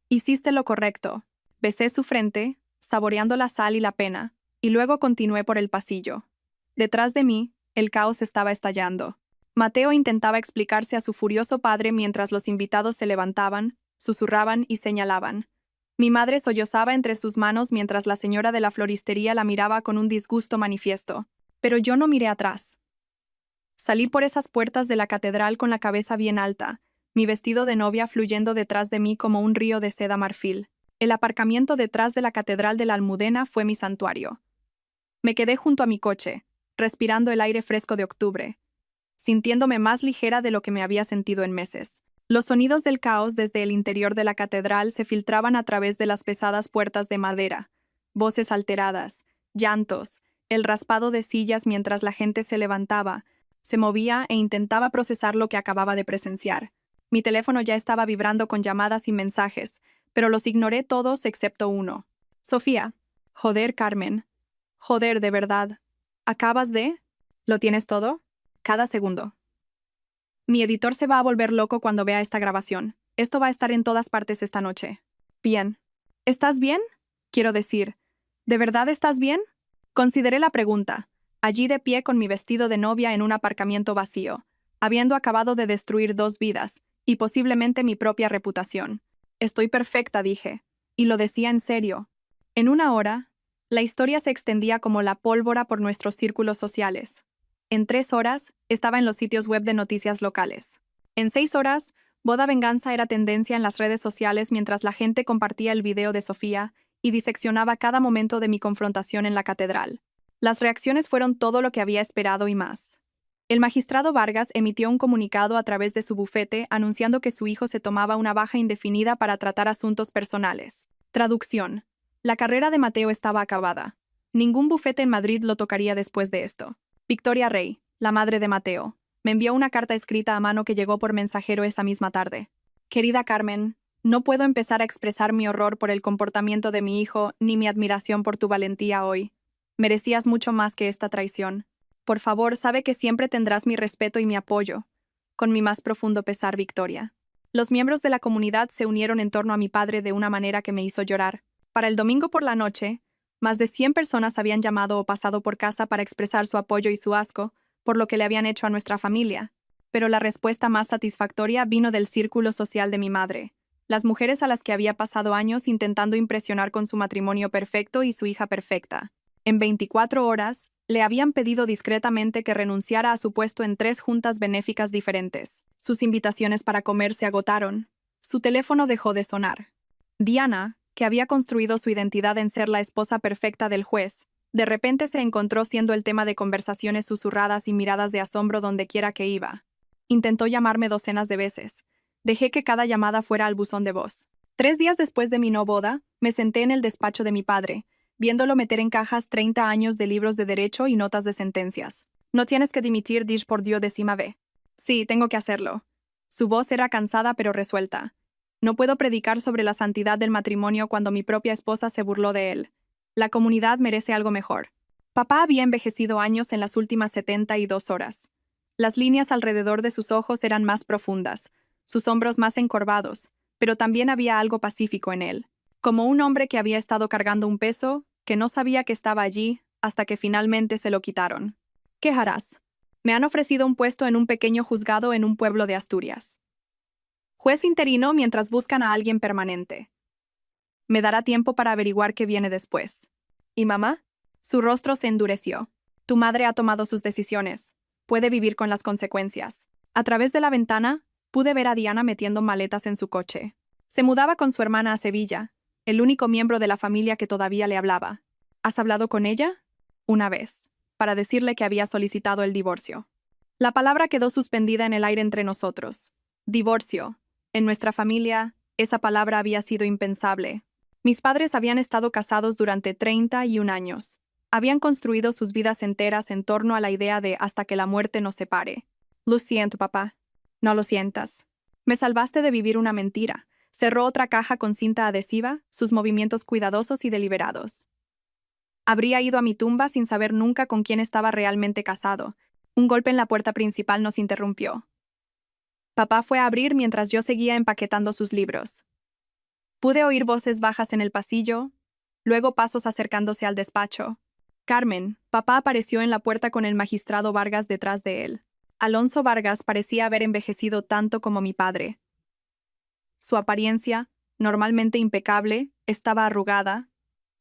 Hiciste lo correcto. Besé su frente, saboreando la sal y la pena, y luego continué por el pasillo. Detrás de mí, el caos estaba estallando. Mateo intentaba explicarse a su furioso padre mientras los invitados se levantaban, susurraban y señalaban. Mi madre sollozaba entre sus manos mientras la señora de la floristería la miraba con un disgusto manifiesto. Pero yo no miré atrás. Salí por esas puertas de la catedral con la cabeza bien alta, mi vestido de novia fluyendo detrás de mí como un río de seda marfil. El aparcamiento detrás de la catedral de la Almudena fue mi santuario. Me quedé junto a mi coche, respirando el aire fresco de octubre, sintiéndome más ligera de lo que me había sentido en meses. Los sonidos del caos desde el interior de la catedral se filtraban a través de las pesadas puertas de madera, voces alteradas, llantos, el raspado de sillas mientras la gente se levantaba, Se movía e intentaba procesar lo que acababa de presenciar. Mi teléfono ya estaba vibrando con llamadas y mensajes, pero los ignoré todos excepto uno. Sofía. Joder, Carmen. Joder, de verdad. ¿Acabas de? ¿Lo tienes todo? Cada segundo. Mi editor se va a volver loco cuando vea esta grabación. Esto va a estar en todas partes esta noche. Bien. ¿Estás bien? Quiero decir, ¿de verdad estás bien? Consideré la pregunta, allí de pie con mi vestido de novia en un aparcamiento vacío, habiendo acabado de destruir 2 vidas, y posiblemente mi propia reputación. Estoy perfecta, dije. Y lo decía en serio. En una hora, la historia se extendía como la pólvora por nuestros círculos sociales. En 3 horas, estaba en los sitios web de noticias locales. En 6 horas, Boda Venganza era tendencia en las redes sociales mientras la gente compartía el video de Sofía y diseccionaba cada momento de mi confrontación en la catedral. Las reacciones fueron todo lo que había esperado y más. El magistrado Vargas emitió un comunicado a través de su bufete anunciando que su hijo se tomaba una baja indefinida para tratar asuntos personales. Traducción. La carrera de Mateo estaba acabada. Ningún bufete en Madrid lo tocaría después de esto. Victoria Rey, la madre de Mateo, me envió una carta escrita a mano que llegó por mensajero esa misma tarde. Querida Carmen, no puedo empezar a expresar mi horror por el comportamiento de mi hijo ni mi admiración por tu valentía hoy. Merecías mucho más que esta traición. Por favor, sabe que siempre tendrás mi respeto y mi apoyo. Con mi más profundo pesar, Victoria. Los miembros de la comunidad se unieron en torno a mi padre de una manera que me hizo llorar. Para el domingo por la noche, más de 100 personas habían llamado o pasado por casa para expresar su apoyo y su asco por lo que le habían hecho a nuestra familia. Pero la respuesta más satisfactoria vino del círculo social de mi madre. Las mujeres a las que había pasado años intentando impresionar con su matrimonio perfecto y su hija perfecta. En 24 horas, le habían pedido discretamente que renunciara a su puesto en 3 juntas benéficas diferentes. Sus invitaciones para comer se agotaron. Su teléfono dejó de sonar. Diana, que había construido su identidad en ser la esposa perfecta del juez, de repente se encontró siendo el tema de conversaciones susurradas y miradas de asombro dondequiera que iba. Intentó llamarme docenas de veces. Dejé que cada llamada fuera al buzón de voz. 3 días después de mi no boda, me senté en el despacho de mi padre, viéndolo meter en cajas 30 años de libros de derecho y notas de sentencias. No tienes que dimitir, dish por Dios décima vez. Sí, tengo que hacerlo. Su voz era cansada pero resuelta. No puedo predicar sobre la santidad del matrimonio cuando mi propia esposa se burló de él. La comunidad merece algo mejor. Papá había envejecido años en las últimas 72 horas. Las líneas alrededor de sus ojos eran más profundas, sus hombros más encorvados, pero también había algo pacífico en él. Como un hombre que había estado cargando un peso, que no sabía que estaba allí, hasta que finalmente se lo quitaron. ¿Qué harás? Me han ofrecido un puesto en un pequeño juzgado en un pueblo de Asturias. Juez interino mientras buscan a alguien permanente. Me dará tiempo para averiguar qué viene después. ¿Y mamá? Su rostro se endureció. Tu madre ha tomado sus decisiones. Puede vivir con las consecuencias. A través de la ventana, pude ver a Diana metiendo maletas en su coche. Se mudaba con su hermana a Sevilla, el único miembro de la familia que todavía le hablaba. ¿Has hablado con ella? Una vez, para decirle que había solicitado el divorcio. La palabra quedó suspendida en el aire entre nosotros. Divorcio. En nuestra familia, esa palabra había sido impensable. Mis padres habían estado casados durante 31 años. Habían construido sus vidas enteras en torno a la idea de hasta que la muerte nos separe. Lo siento, papá. No lo sientas. Me salvaste de vivir una mentira. Cerró otra caja con cinta adhesiva, sus movimientos cuidadosos y deliberados. Habría ido a mi tumba sin saber nunca con quién estaba realmente casado. Un golpe en la puerta principal nos interrumpió. Papá fue a abrir mientras yo seguía empaquetando sus libros. Pude oír voces bajas en el pasillo, luego pasos acercándose al despacho. Carmen, papá apareció en la puerta con el magistrado Vargas detrás de él. Alonso Vargas parecía haber envejecido tanto como mi padre. Su apariencia, normalmente impecable, estaba arrugada,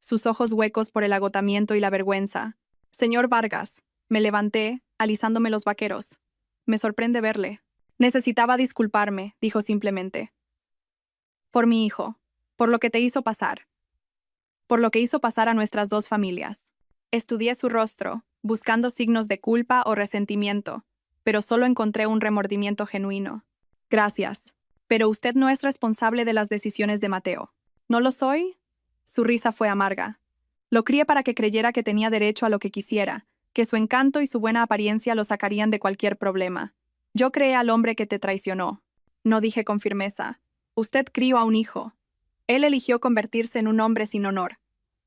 sus ojos huecos por el agotamiento y la vergüenza. Señor Vargas, me levanté, alisándome los vaqueros. Me sorprende verle. Necesitaba disculparme, dijo simplemente. Por mi hijo. Por lo que te hizo pasar. Por lo que hizo pasar a nuestras 2 familias. Estudié su rostro, buscando signos de culpa o resentimiento, pero solo encontré un remordimiento genuino. Gracias. Pero usted no es responsable de las decisiones de Mateo. ¿No lo soy? Su risa fue amarga. Lo crié para que creyera que tenía derecho a lo que quisiera, que su encanto y su buena apariencia lo sacarían de cualquier problema. Yo creé al hombre que te traicionó. No dije con firmeza. Usted crió a un hijo. Él eligió convertirse en un hombre sin honor.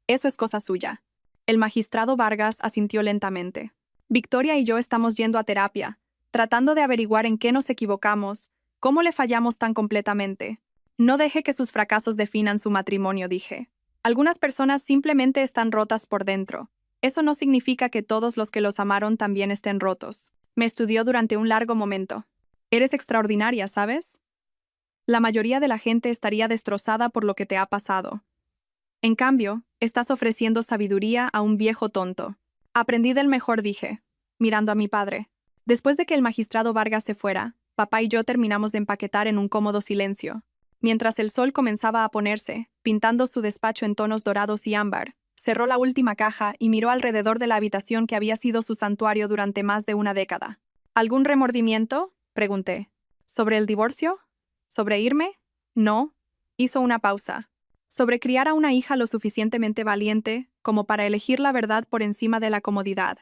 Eso es cosa suya. El magistrado Vargas asintió lentamente. Victoria y yo estamos yendo a terapia, tratando de averiguar en qué nos equivocamos, cómo le fallamos tan completamente. No deje que sus fracasos definan su matrimonio, dije. Algunas personas simplemente están rotas por dentro. Eso no significa que todos los que los amaron también estén rotos. Me estudió durante un largo momento. Eres extraordinaria, ¿sabes? La mayoría de la gente estaría destrozada por lo que te ha pasado. En cambio, estás ofreciendo sabiduría a un viejo tonto. Aprendí del mejor, dije, mirando a mi padre. Después de que el magistrado Vargas se fuera, papá y yo terminamos de empaquetar en un cómodo silencio. Mientras el sol comenzaba a ponerse, pintando su despacho en tonos dorados y ámbar, cerró la última caja y miró alrededor de la habitación que había sido su santuario durante más de una década. ¿Algún remordimiento?, pregunté. ¿Sobre el divorcio? ¿Sobre irme? No. Hizo una pausa. Sobre criar a una hija lo suficientemente valiente como para elegir la verdad por encima de la comodidad.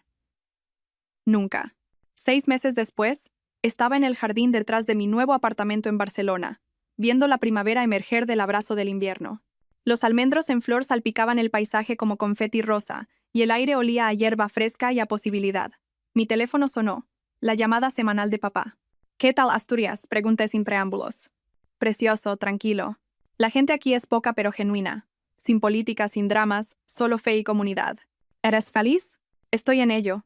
Nunca. 6 meses después, estaba en el jardín detrás de mi nuevo apartamento en Barcelona, viendo la primavera emerger del abrazo del invierno. Los almendros en flor salpicaban el paisaje como confeti rosa, y el aire olía a hierba fresca y a posibilidad. Mi teléfono sonó, la llamada semanal de papá. ¿Qué tal, Asturias?, pregunté sin preámbulos. Precioso, tranquilo. La gente aquí es poca pero genuina. Sin política, sin dramas, solo fe y comunidad. ¿Eres feliz? Estoy en ello.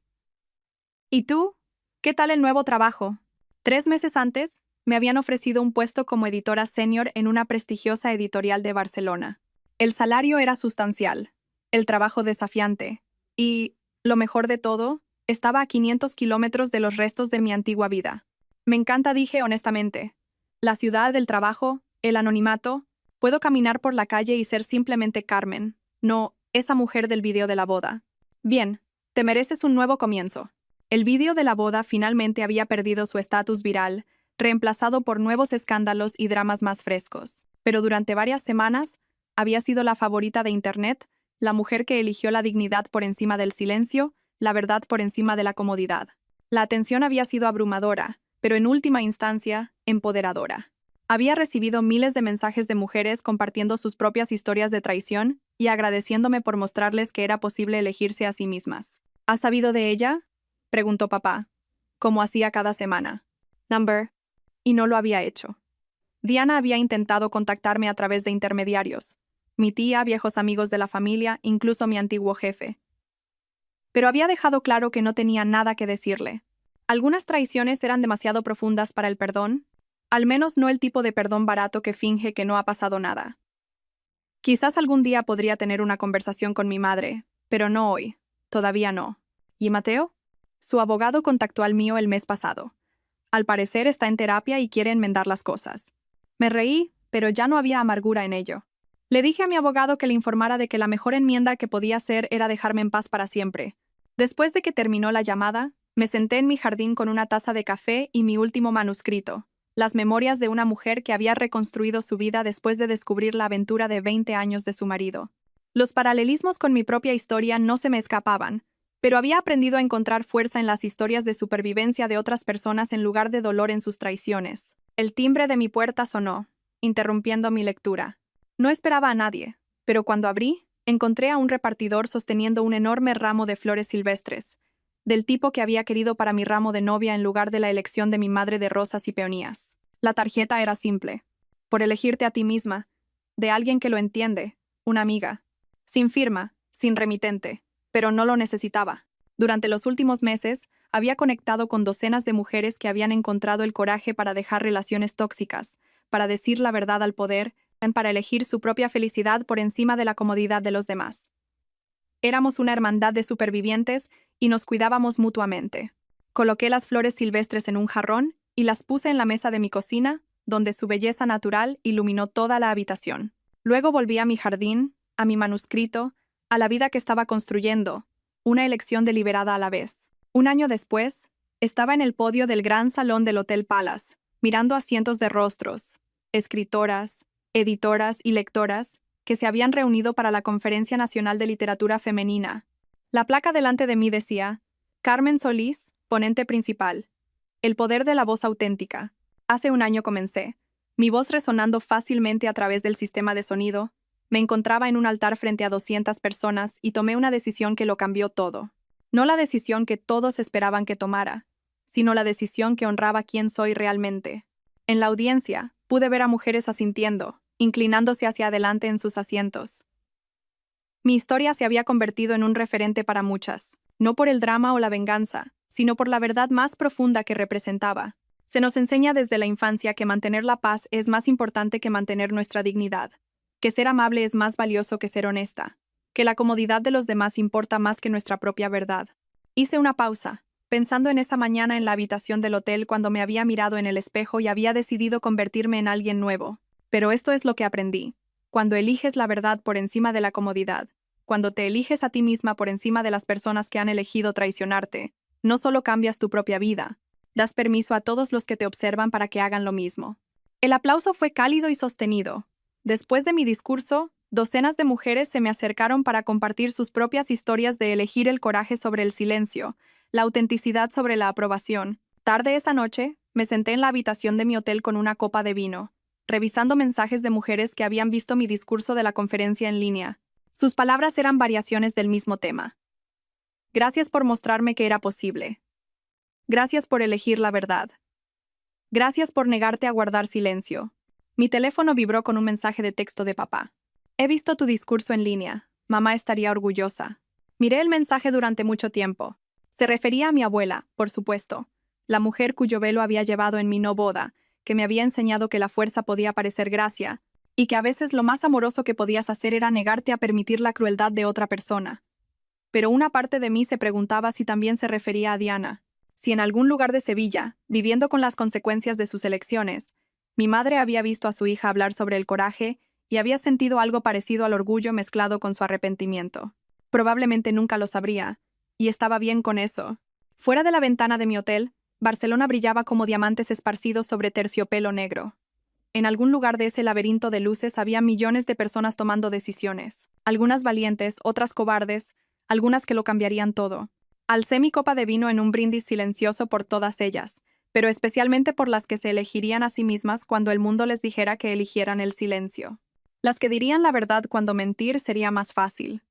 ¿Y tú? ¿Qué tal el nuevo trabajo? 3 meses antes, me habían ofrecido un puesto como editora senior en una prestigiosa editorial de Barcelona. El salario era sustancial, el trabajo desafiante, y, lo mejor de todo, estaba a 500 kilómetros de los restos de mi antigua vida. Me encanta, dije honestamente. La ciudad del trabajo, el anonimato, puedo caminar por la calle y ser simplemente Carmen, no esa mujer del vídeo de la boda. Bien, te mereces un nuevo comienzo. El vídeo de la boda finalmente había perdido su estatus viral, reemplazado por nuevos escándalos y dramas más frescos. Pero durante varias semanas, había sido la favorita de Internet, la mujer que eligió la dignidad por encima del silencio, la verdad por encima de la comodidad. La atención había sido abrumadora, pero en última instancia, empoderadora. Había recibido miles de mensajes de mujeres compartiendo sus propias historias de traición y agradeciéndome por mostrarles que era posible elegirse a sí mismas. ¿Has sabido de ella?, preguntó papá, como hacía cada semana. Y no lo había hecho. Diana había intentado contactarme a través de intermediarios. Mi tía, viejos amigos de la familia, incluso mi antiguo jefe. Pero había dejado claro que no tenía nada que decirle. Algunas traiciones eran demasiado profundas para el perdón, al menos no el tipo de perdón barato que finge que no ha pasado nada. Quizás algún día podría tener una conversación con mi madre, pero no hoy. Todavía no. ¿Y Mateo? Su abogado contactó al mío el mes pasado. Al parecer está en terapia y quiere enmendar las cosas. Me reí, pero ya no había amargura en ello. Le dije a mi abogado que le informara de que la mejor enmienda que podía hacer era dejarme en paz para siempre. Después de que terminó la llamada, me senté en mi jardín con una taza de café y mi último manuscrito, las memorias de una mujer que había reconstruido su vida después de descubrir la aventura de 20 años de su marido. Los paralelismos con mi propia historia no se me escapaban, pero había aprendido a encontrar fuerza en las historias de supervivencia de otras personas en lugar de dolor en sus traiciones. El timbre de mi puerta sonó, interrumpiendo mi lectura. No esperaba a nadie, pero cuando abrí, encontré a un repartidor sosteniendo un enorme ramo de flores silvestres, del tipo que había querido para mi ramo de novia en lugar de la elección de mi madre de rosas y peonías. La tarjeta era simple. Por elegirte a ti misma, de alguien que lo entiende, una amiga. Sin firma, sin remitente, pero no lo necesitaba. Durante los últimos meses, había conectado con docenas de mujeres que habían encontrado el coraje para dejar relaciones tóxicas, para decir la verdad al poder, para elegir su propia felicidad por encima de la comodidad de los demás. Éramos una hermandad de supervivientes y nos cuidábamos mutuamente. Coloqué las flores silvestres en un jarrón y las puse en la mesa de mi cocina, donde su belleza natural iluminó toda la habitación. Luego volví a mi jardín, a mi manuscrito, a la vida que estaba construyendo, una elección deliberada a la vez. Un año después, estaba en el podio del gran salón del Hotel Palace, mirando a cientos de rostros, escritoras, editoras y lectoras, que se habían reunido para la Conferencia Nacional de Literatura Femenina. La placa delante de mí decía, Carmen Solís, ponente principal. El poder de la voz auténtica. Hace un año comencé. Mi voz resonando fácilmente a través del sistema de sonido. Me encontraba en un altar frente a 200 personas y tomé una decisión que lo cambió todo. No la decisión que todos esperaban que tomara, sino la decisión que honraba quién soy realmente. En la audiencia, pude ver a mujeres asintiendo, inclinándose hacia adelante en sus asientos. Mi historia se había convertido en un referente para muchas, no por el drama o la venganza, sino por la verdad más profunda que representaba. Se nos enseña desde la infancia que mantener la paz es más importante que mantener nuestra dignidad, que ser amable es más valioso que ser honesta, que la comodidad de los demás importa más que nuestra propia verdad. Hice una pausa, pensando en esa mañana en la habitación del hotel cuando me había mirado en el espejo y había decidido convertirme en alguien nuevo. Pero esto es lo que aprendí. Cuando eliges la verdad por encima de la comodidad, cuando te eliges a ti misma por encima de las personas que han elegido traicionarte, no solo cambias tu propia vida, das permiso a todos los que te observan para que hagan lo mismo. El aplauso fue cálido y sostenido. Después de mi discurso, docenas de mujeres se me acercaron para compartir sus propias historias de elegir el coraje sobre el silencio, la autenticidad sobre la aprobación. Tarde esa noche, me senté en la habitación de mi hotel con una copa de vino, revisando mensajes de mujeres que habían visto mi discurso de la conferencia en línea. Sus palabras eran variaciones del mismo tema. Gracias por mostrarme que era posible. Gracias por elegir la verdad. Gracias por negarte a guardar silencio. Mi teléfono vibró con un mensaje de texto de papá. He visto tu discurso en línea. Mamá estaría orgullosa. Miré el mensaje durante mucho tiempo. Se refería a mi abuela, por supuesto, la mujer cuyo velo había llevado en mi no boda, que me había enseñado que la fuerza podía parecer gracia, y que a veces lo más amoroso que podías hacer era negarte a permitir la crueldad de otra persona. Pero una parte de mí se preguntaba si también se refería a Diana. Si en algún lugar de Sevilla, viviendo con las consecuencias de sus elecciones, mi madre había visto a su hija hablar sobre el coraje y había sentido algo parecido al orgullo mezclado con su arrepentimiento. Probablemente nunca lo sabría, y estaba bien con eso. Fuera de la ventana de mi hotel, Barcelona brillaba como diamantes esparcidos sobre terciopelo negro. En algún lugar de ese laberinto de luces había millones de personas tomando decisiones, algunas valientes, otras cobardes, algunas que lo cambiarían todo. Alcé mi copa de vino en un brindis silencioso por todas ellas, pero especialmente por las que se elegirían a sí mismas cuando el mundo les dijera que eligieran el silencio. Las que dirían la verdad cuando mentir sería más fácil.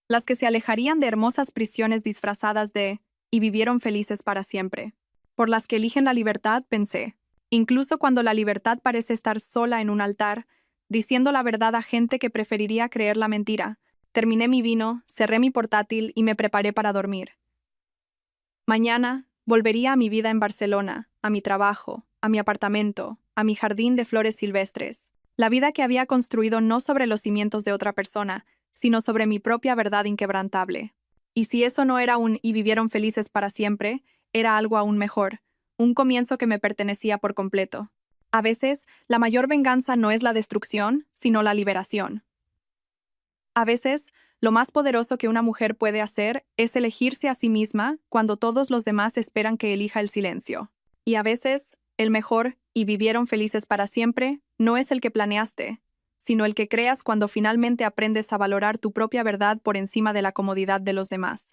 Las que se alejarían de hermosas prisiones disfrazadas de y vivieron felices para siempre. Por las que eligen la libertad, pensé. Incluso cuando la libertad parece estar sola en un altar, diciendo la verdad a gente que preferiría creer la mentira. Terminé mi vino, cerré mi portátil y me preparé para dormir. Mañana, volvería a mi vida en Barcelona, a mi trabajo, a mi apartamento, a mi jardín de flores silvestres. La vida que había construido no sobre los cimientos de otra persona, sino sobre mi propia verdad inquebrantable. Y si eso no era un y vivieron felices para siempre, era algo aún mejor, un comienzo que me pertenecía por completo. A veces, la mayor venganza no es la destrucción, sino la liberación. A veces, lo más poderoso que una mujer puede hacer es elegirse a sí misma cuando todos los demás esperan que elija el silencio. Y a veces, el mejor y vivieron felices para siempre no es el que planeaste, sino el que creas cuando finalmente aprendes a valorar tu propia verdad por encima de la comodidad de los demás.